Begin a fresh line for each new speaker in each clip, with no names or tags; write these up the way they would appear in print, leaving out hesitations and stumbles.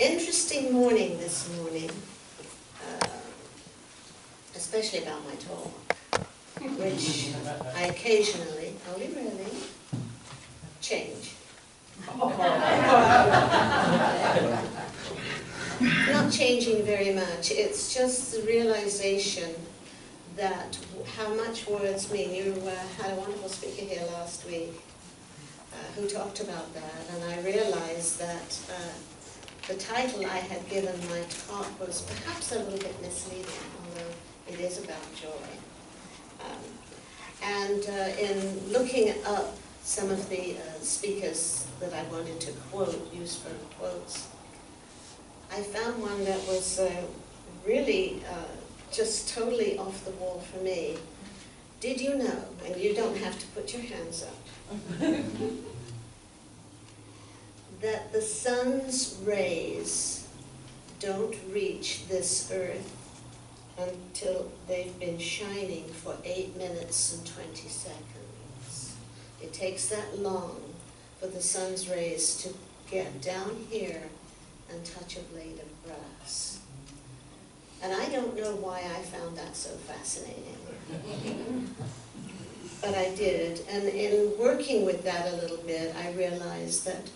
Interesting morning this morning, especially about my talk, which I occasionally, only really, change. Not changing very much, it's just the realization that how much words mean. You had a wonderful speaker here last week who talked about that, and I realized that the title I had given my talk was perhaps a little bit misleading, although it is about joy. In looking up some of the speakers that I wanted to quote, use for quotes, I found one that was really just totally off the wall for me. Did you know, and you don't have to put your hands up, that the sun's rays don't reach this earth until they've been shining for 8 minutes and 20 seconds. It takes that long for the sun's rays to get down here and touch a blade of grass. And I don't know why I found that so fascinating. But I did. And in working with that a little bit, I realized that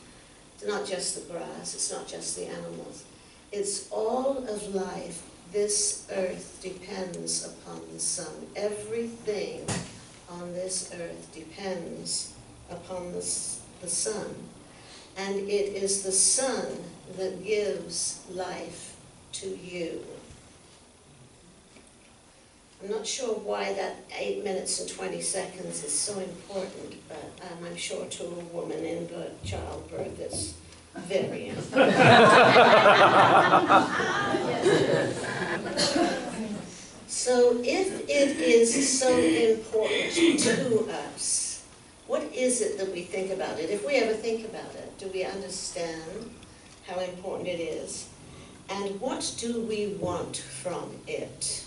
it's not just the grass, it's not just the animals, it's all of life. This earth depends upon the sun. Everything on this earth depends upon the sun. And it is the sun that gives life to you. I'm not sure why that 8 minutes and 20 seconds is so important, but I'm sure to a woman in childbirth it's very important. So if it is so important to us, what is it that we think about it? If we ever think about it, do we understand how important it is? And what do we want from it?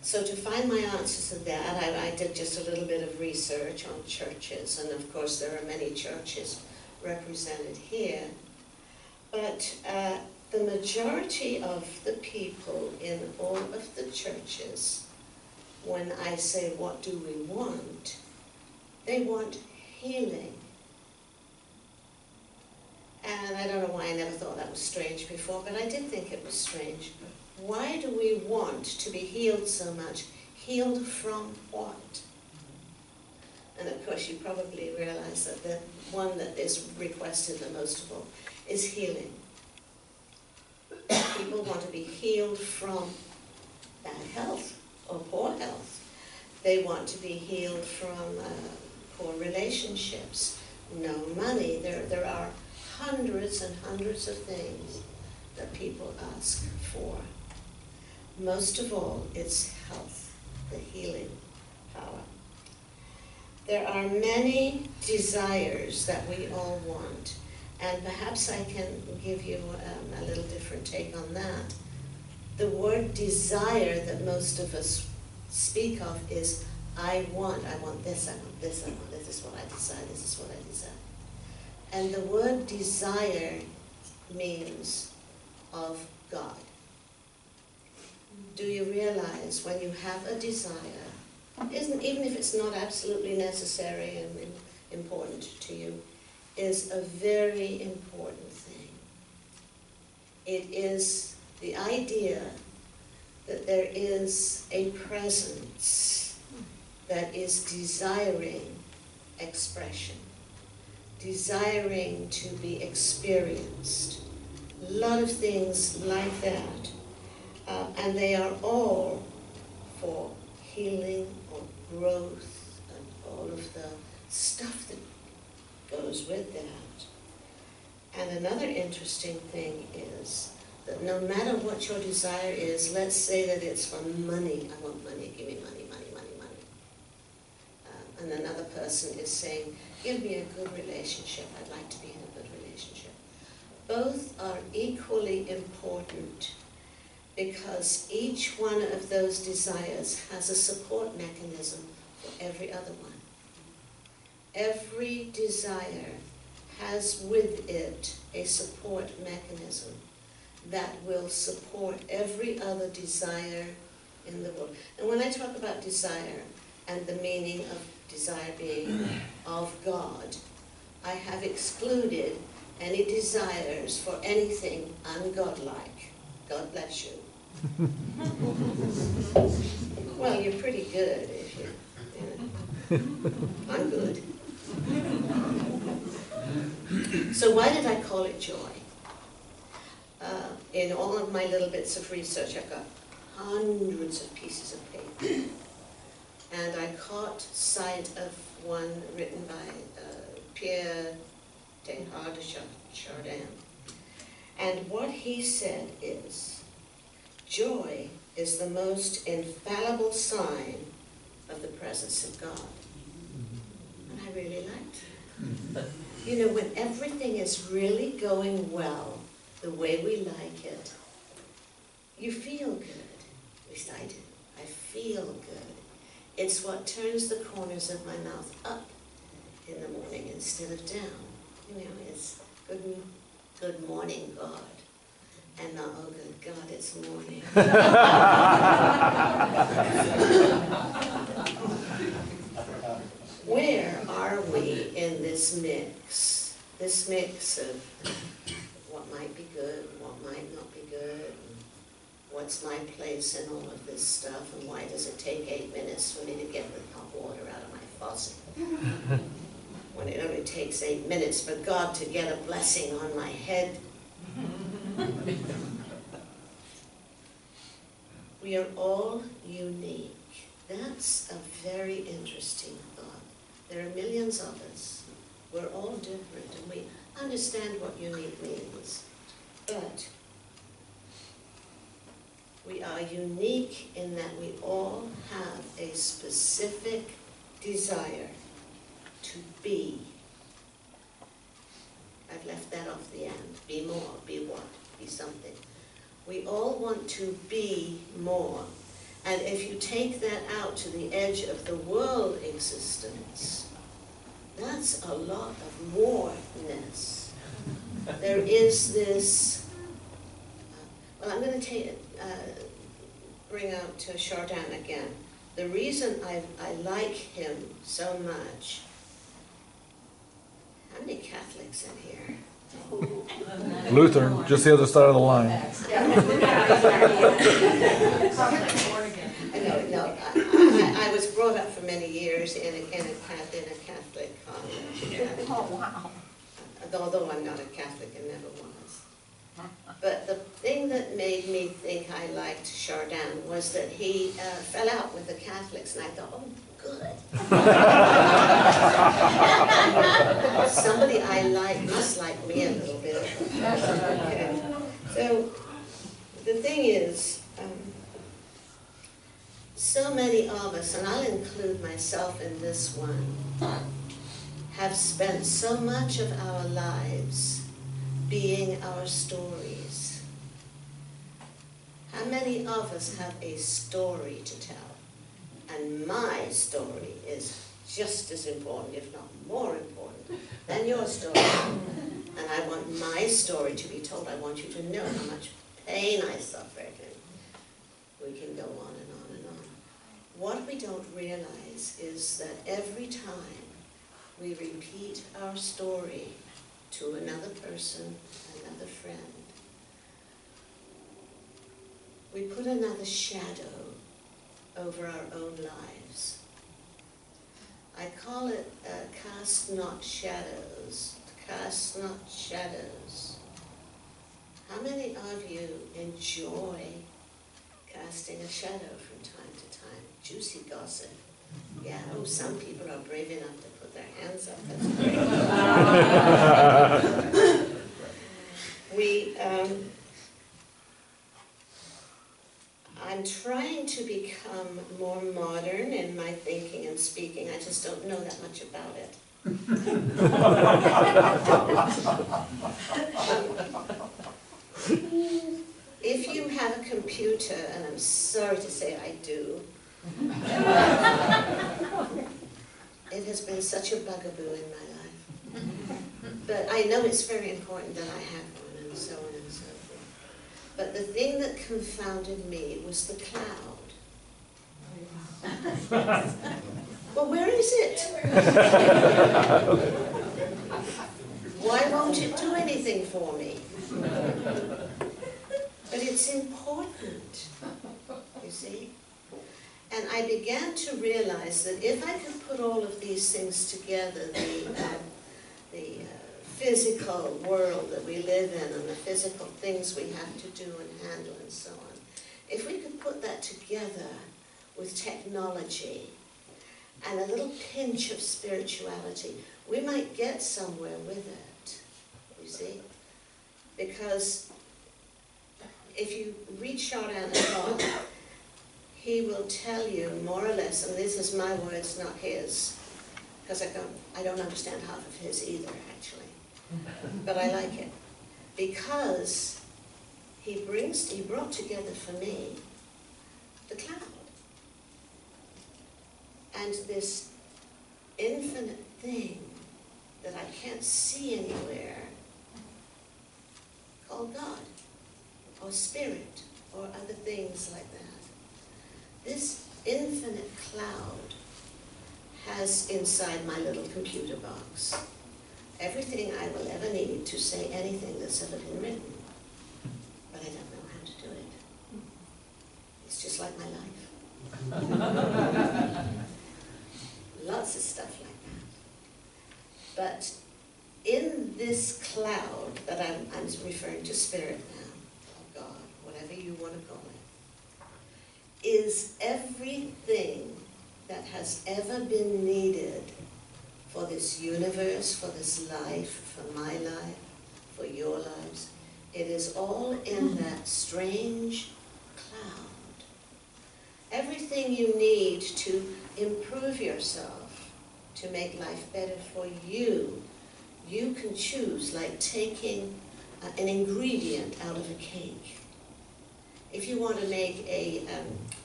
So to find my answers to that, I did just a little bit of research on churches, and of course there are many churches represented here. But the majority of the people in all of the churches, when I say what do we want, they want healing. And I don't know why I never thought that was strange before, but I did think it was strange. Why do we want to be healed so much? Healed from what? And of course you probably realize that the one that is requested the most of all is healing. People want to be healed from bad health or poor health. They want to be healed from poor relationships, no money. There are hundreds and hundreds of things that people ask for. Most of all, it's health, the healing power. There are many desires that we all want, and perhaps I can give you a little different take on that. The word desire that most of us speak of is, I want this, I want this, I want this, this is what I desire, this is what I desire. And the word desire means of God. Do you realize when you have a desire, even if it's not absolutely necessary and important to you, is a very important thing. It is the idea that there is a presence that is desiring expression, desiring to be experienced. A lot of things like that. And they are all for healing or growth and all of the stuff that goes with that. And another interesting thing is that no matter what your desire is, let's say that it's for money. I want money, give me money, money, money, money. And another person is saying, give me a good relationship. I'd like to be in a good relationship. Both are equally important, because each one of those desires has a support mechanism for every other one. Every desire has with it a support mechanism that will support every other desire in the world. And when I talk about desire and the meaning of desire being of God, I have excluded any desires for anything ungodlike. God bless you. Well, you're pretty good if you know. I'm good. So why did I call it joy? In all of my little bits of research, I've got hundreds of pieces of paper. And I caught sight of one written by Pierre Teilhard de Chardin. And what he said is, joy is the most infallible sign of the presence of God. And I really liked it. You know, when everything is really going well, the way we like it, you feel good. At least I do. I feel good. It's what turns the corners of my mouth up in the morning instead of down. You know, it's good morning, God. And not, oh, good God, it's morning. Where are we in this mix? This mix of what might be good, what might not be good, and what's my place in all of this stuff, and why does it take 8 minutes for me to get the hot water out of my faucet? When it only takes 8 minutes for God to get a blessing on my head. We are all unique. That's a very interesting thought. There are millions of us. We're all different, and we understand what unique means. But we are unique in that we all have a specific desire to be. I've left that off the end. Be more, be what, be something. We all want to be more. And if you take that out to the edge of the world existence, that's a lot of moreness. There is this, well, I'm going to bring out Chardin again. The reason I like him so much. How many Catholics in here?
Lutheran, just the other side of the line.
No, I was brought up for many years in a Catholic convent.
Oh, wow.
Although I'm not a Catholic and never was. But the thing that made me think I liked Chardin was that he fell out with the Catholics, and I thought, oh, good. Somebody I like must like me a little bit. Okay. So the thing is, so many of us, and I'll include myself in this one, have spent so much of our lives being our stories. How many of us have a story to tell? And my story is just as important, if not more important, than your story. And I want my story to be told. I want you to know how much pain I suffered. And we can go on and on and on. What we don't realize is that every time we repeat our story to another person, another friend, we put another shadow over our own lives. I call it cast not shadows. Cast not shadows. How many of you enjoy casting a shadow from time to time? Juicy gossip. Yeah, oh, some people are brave enough to put their hands up. That's great. I'm trying to become more modern in my thinking and speaking. I just don't know that much about it. If you have a computer, and I'm sorry to say I do, it has been such a bugaboo in my life. But I know it's very important that I have one, and so on and so forth. But the thing that confounded me was the cloud. Well, where is it? Why won't it do anything for me? But it's important, you see? And I began to realize that if I could put all of these things together, the physical world that we live in and the physical things we have to do and handle and so on, if we could put that together with technology and a little pinch of spirituality, we might get somewhere with it, you see? Because if you read Chardin at all, he will tell you more or less, and this is my words, not his, because I don't understand half of his either, actually. But I like it. Because he brought together for me the cloud. And this infinite thing that I can't see anywhere, called God, or Spirit, or other things like that. This infinite cloud has inside my little computer box everything I will ever need to say anything that's ever been written. But I don't know how to do it. It's just like my life. Lots of stuff like that. But in this cloud that I'm referring to Spirit now, or God, whatever you want to call it, is everything that has ever been needed for this universe, for this life, for my life, for your lives. It is all in that strange cloud. Everything you need to improve yourself, to make life better for you, you can choose, like taking an ingredient out of a cake. If you want to make a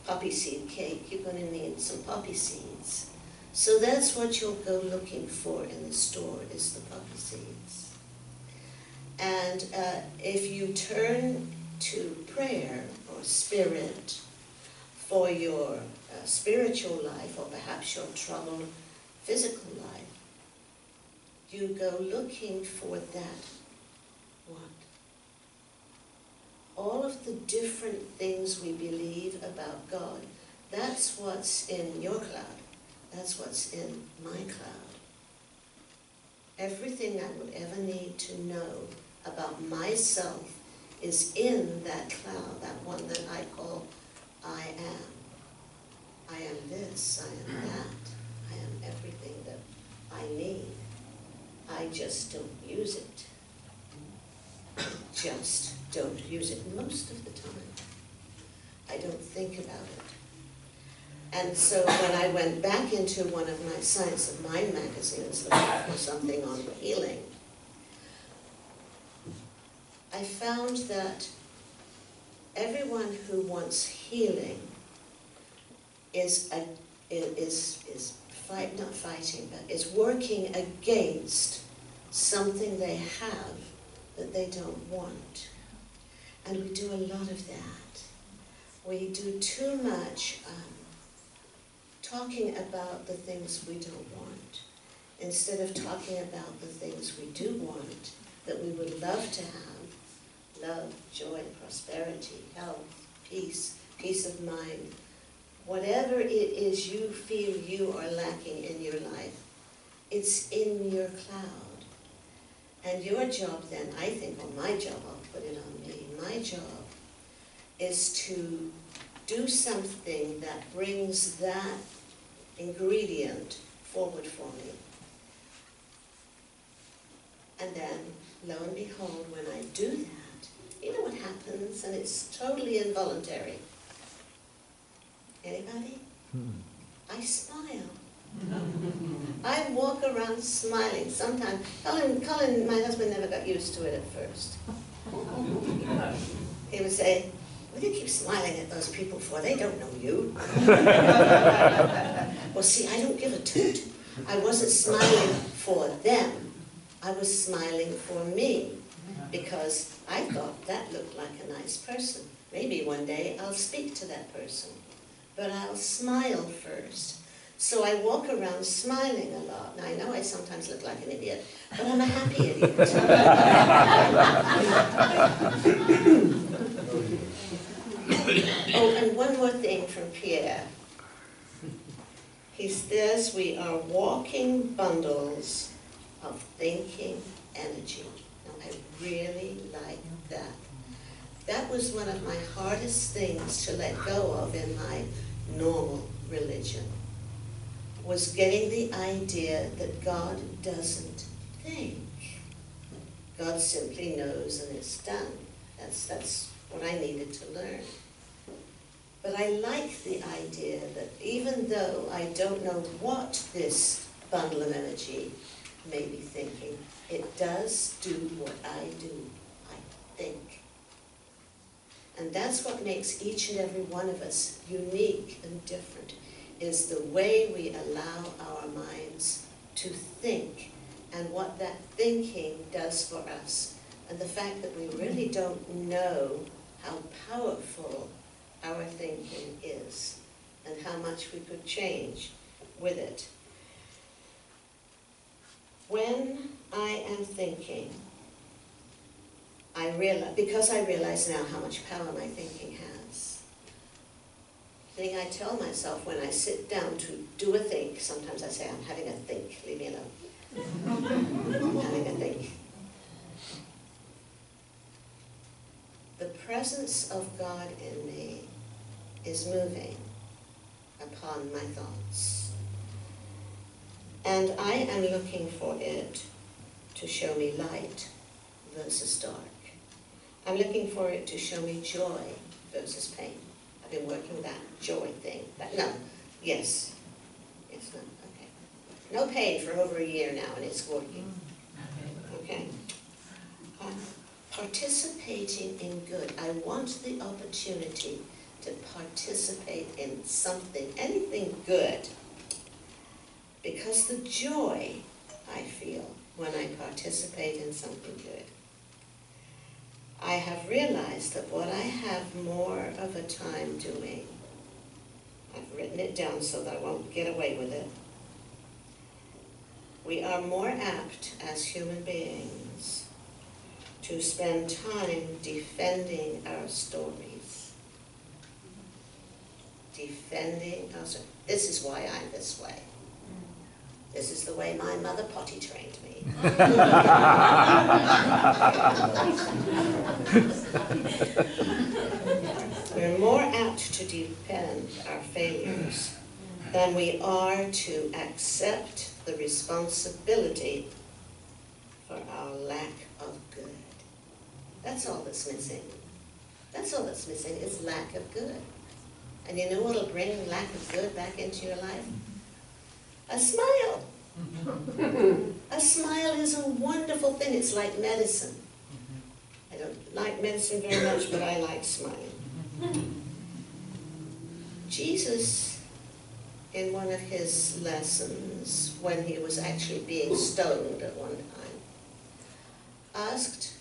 poppy seed cake, you're going to need some poppy seeds. So that's what you'll go looking for in the store, is the poppy seeds. And if you turn to prayer or spirit for your spiritual life, or perhaps your troubled physical life, you go looking for that what? All of the different things we believe about God, that's what's in your cloud. That's what's in my cloud. Everything I would ever need to know about myself is in that cloud, that one that I call I am. I am this, I am that. I am everything that I need. I just don't use it. Just don't use it most of the time. I don't think about it. And so when I went back into one of my Science of Mind magazines looking for something on healing, I found that everyone who wants healing is working against something they have that they don't want. And we do a lot of that. We do too much talking about the things we don't want, instead of talking about the things we do want, that we would love to have: love, joy, prosperity, health, peace, peace of mind. Whatever it is you feel you are lacking in your life, it's in your cloud. And your job then, I think, or my job, I'll put it on me, my job is to do something that brings that ingredient forward for me. And then, lo and behold, when I do that, you know what happens? And it's totally involuntary. Anybody? I smile. I walk around smiling. Sometimes, Colin, my husband never got used to it at first. He would say, "What do you keep smiling at those people for? They don't know you." Well, see, I don't give a toot. I wasn't smiling for them. I was smiling for me because I thought that looked like a nice person. Maybe one day I'll speak to that person, but I'll smile first. So I walk around smiling a lot. Now I know I sometimes look like an idiot, but I'm a happy idiot. Oh, and one more thing from Pierre. He says we are walking bundles of thinking energy. Now, I really like that. That was one of my hardest things to let go of in my normal religion, was getting the idea that God doesn't think. God simply knows and it's done. That's what I needed to learn. But I like the idea that even though I don't know what this bundle of energy may be thinking, it does do what I do, I think. And that's what makes each and every one of us unique and different, is the way we allow our minds to think and what that thinking does for us. And the fact that we really don't know how powerful our thinking is and how much we could change with it. When I am thinking, because I realize now how much power my thinking has. The thing I tell myself when I sit down to do a think, sometimes I say, I'm having a think, leave me alone. I'm having a think. The presence of God in me is moving upon my thoughts. And I am looking for it to show me light versus dark. I'm looking for it to show me joy versus pain. I've been working with that joy thing. Yes, no, okay. No pain for over a year now, and it's working. Okay. Participating in good. I want the opportunity to participate in something, anything good. Because the joy I feel when I participate in something good. I have realized that what I have more of a time doing, I've written it down so that I won't get away with it. We are more apt as human beings to spend time defending our stories. Defending our stories. This is why I'm this way. This is the way my mother potty trained me. We're more apt to defend our failures than we are to accept the responsibility for our lack of good. That's all that's missing. That's all that's missing is lack of good. And you know what'll bring lack of good back into your life? A smile. A smile is a wonderful thing. It's like medicine. I don't like medicine very much, but I like smiling. Jesus, in one of his lessons, when he was actually being stoned at one time, asked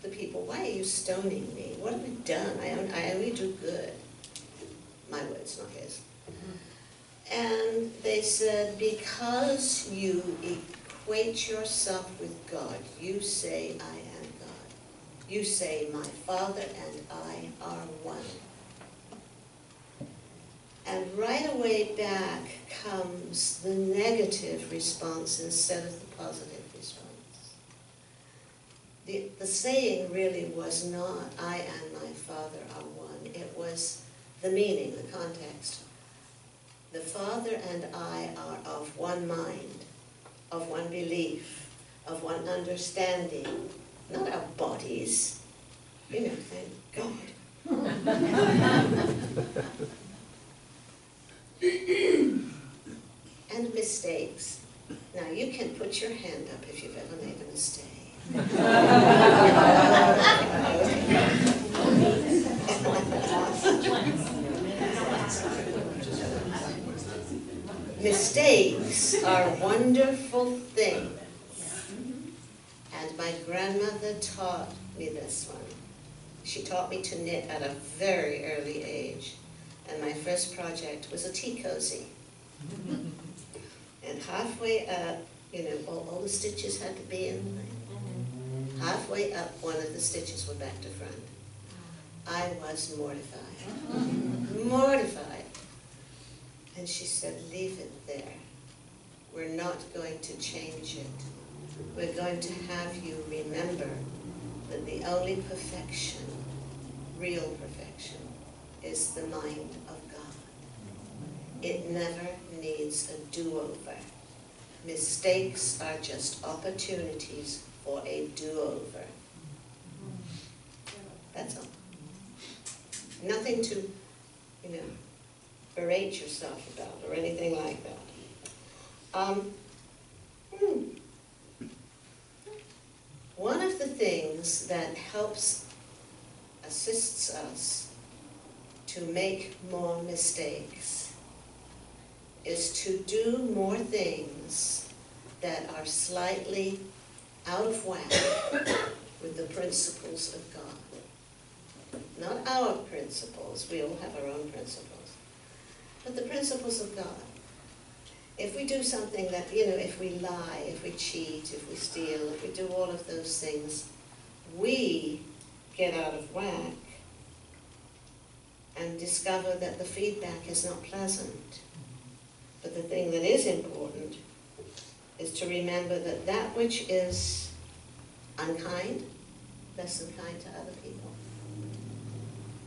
the people, why are you stoning me? What have I done? I only do good. My words, not his. And they said, because you equate yourself with God, you say, I am God. You say, my Father and I are one. And right away back comes the negative response instead of the positive response. The saying really was not, I and my Father are one. It was the meaning, the context. The Father and I are of one mind, of one belief, of one understanding, not our bodies. You know, thank God. And mistakes. Now you can put your hand up if you've ever made a mistake. Mistakes are wonderful things. mother taught me this one. She taught me to knit at a very early age. And my first project was a tea cozy. And halfway up, you know, all the stitches had to be in line. Halfway up, one of the stitches were back to front. I was mortified. Mortified. And she said, leave it there. We're not going to change it. We're going to have you remember that the only perfection, real perfection, is the mind of God. It never needs a do-over. Mistakes are just opportunities for a do-over. That's all. Nothing to, you know, berate yourself about or anything like that. One of the things that assists us to make more mistakes is to do more things that are slightly out of whack with the principles of God. Not our principles, we all have our own principles, but the principles of God. If we do something that, you know, if we lie, if we cheat, if we steal, if we do all of those things, we get out of whack and discover that the feedback is not pleasant. But the thing that is important is to remember that that which is unkind, less than kind to other people,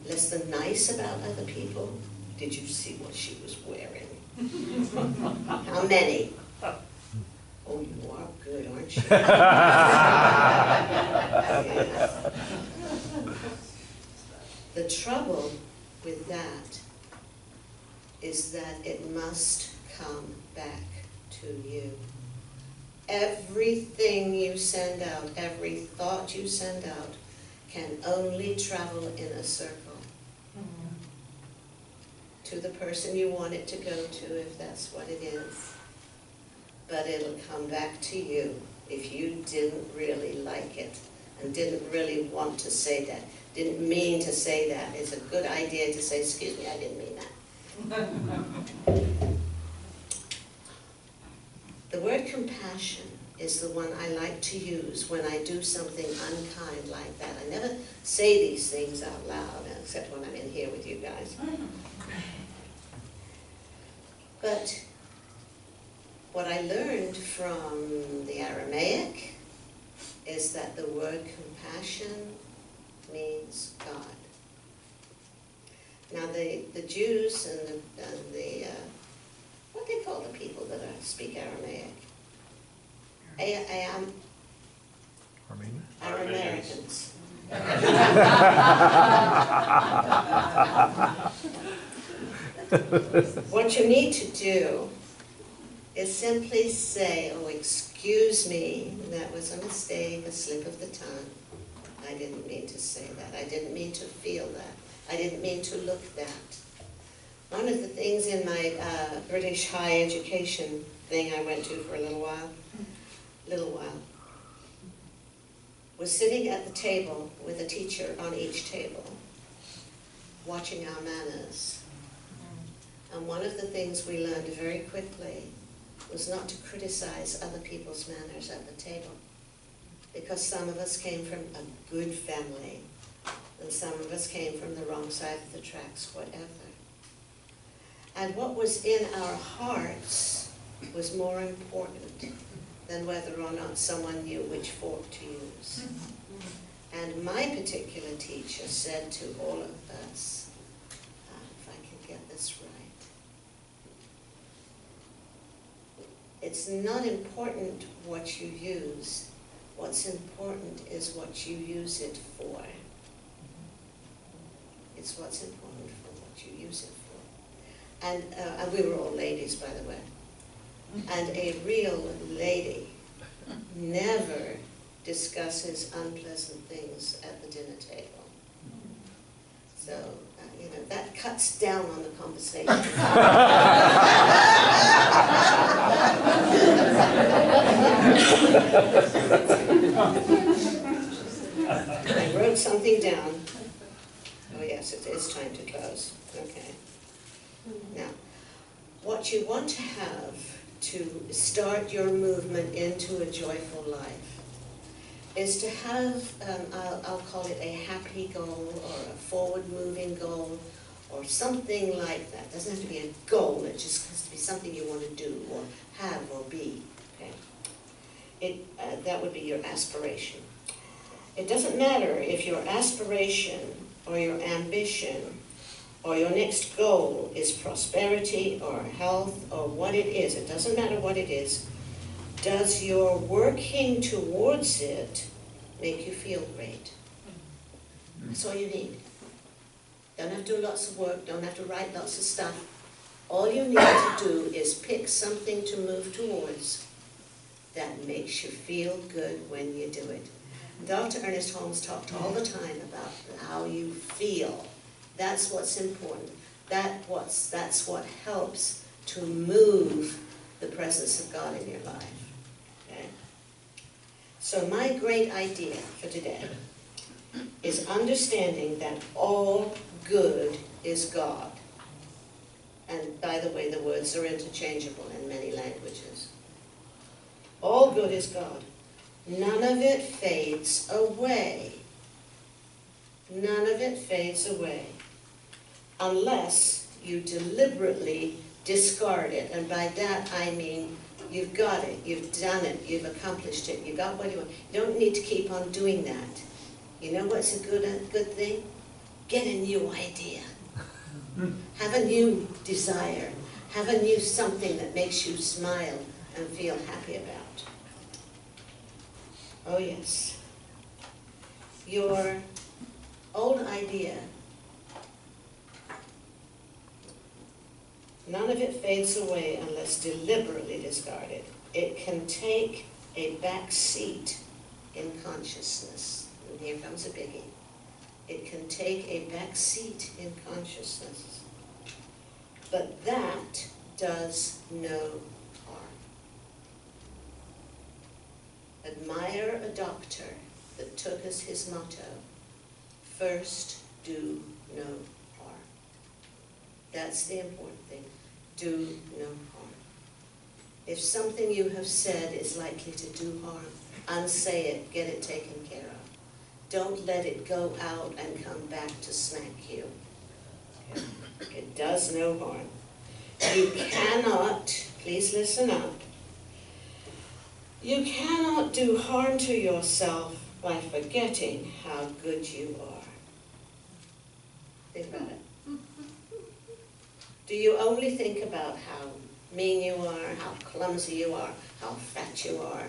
less than nice about other people. Did you see what she was wearing? How many? Oh, you are good, aren't you? Yeah. The trouble with that is that it must come back to you. Everything you send out, every thought you send out, can only travel in a circle to the person you want it to go to, if that's what it is. But it'll come back to you if you didn't really like it and didn't really want to say that, didn't mean to say that. It's a good idea to say, excuse me, I didn't mean that. The word compassion is the one I like to use when I do something unkind like that. I never say these things out loud, except when I'm in here with you guys. But what I learned from the Aramaic is that the word compassion means God. Now the Jews and the what they call the people that speak Aramaic? Aramericans. What you need to do is simply say, oh, excuse me, that was a mistake, a slip of the tongue. I didn't mean to say that. I didn't mean to feel that. I didn't mean to look that. One of the things in my British higher education thing I went to for a little while, was sitting at the table with a teacher on each table, watching our manners. And one of the things we learned very quickly was not to criticize other people's manners at the table. Because some of us came from a good family, and some of us came from the wrong side of the tracks, whatever. And what was in our hearts was more important than whether or not someone knew which fork to use. And my particular teacher said to all of us, if I can get this right, it's not important what you use. What's important is what you use it for. It's what's important for what you use it for. And we were all ladies, by the way. And a real lady never discusses unpleasant things at the dinner table. So, you know, that cuts down on the conversation. I wrote something down. Oh yes, it is time to close. Okay. Now, what you want to have to start your movement into a joyful life is to have, I'll call it a happy goal or a forward-moving goal or something like that. It doesn't have to be a goal, it just has to be something you want to do or have or be. Okay? That would be your aspiration. It doesn't matter if your aspiration or your ambition or your next goal is prosperity or health or what it is. It doesn't matter what it is. Does your working towards it make you feel great? That's all you need. Don't have to do lots of work, don't have to write lots of stuff. All you need to do is pick something to move towards that makes you feel good when you do it. Dr. Ernest Holmes talked all the time about how you feel. That's what's important. That's what helps to move the presence of God in your life. Okay? So my great idea for today is understanding that all good is God. And by the way, the words are interchangeable in many languages. All good is God. None of it fades away. None of it fades away unless you deliberately discard it. And by that I mean you've got it, you've done it, you've accomplished it, you got what you want. You don't need to keep on doing that. You know what's a good thing? Get a new idea. Have a new desire. Have a new something that makes you smile and feel happy about. Oh yes. Your old idea, none of it fades away unless deliberately discarded. It can take a back seat in consciousness. And here comes a biggie. It can take a back seat in consciousness. But that does no harm. Admire a doctor that took as his motto, first do no harm. That's the important thing. Do no harm. If something you have said is likely to do harm, unsay it, get it taken care of. Don't let it go out and come back to smack you. Okay? It does no harm. You cannot, please listen up, you cannot do harm to yourself by forgetting how good you are. Think about it. Do you only think about how mean you are, how clumsy you are, how fat you are,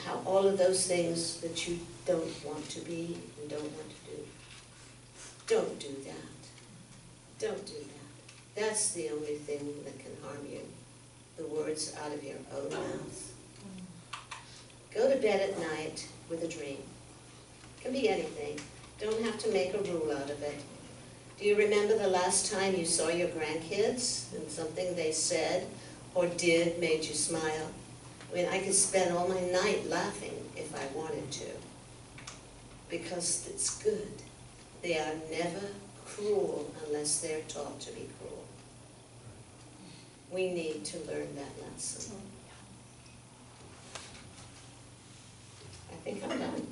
how all of those things that you don't want to be and don't want to do? Don't do that. Don't do that. That's the only thing that can harm you. The words out of your own mouth. Go to bed at night with a dream. It can be anything. Don't have to make a rule out of it. Do you remember the last time you saw your grandkids and something they said or did made you smile? I mean, I could spend all my night laughing if I wanted to, because it's good. They are never cruel unless they're taught to be cruel. We need to learn that lesson. I think I'm done.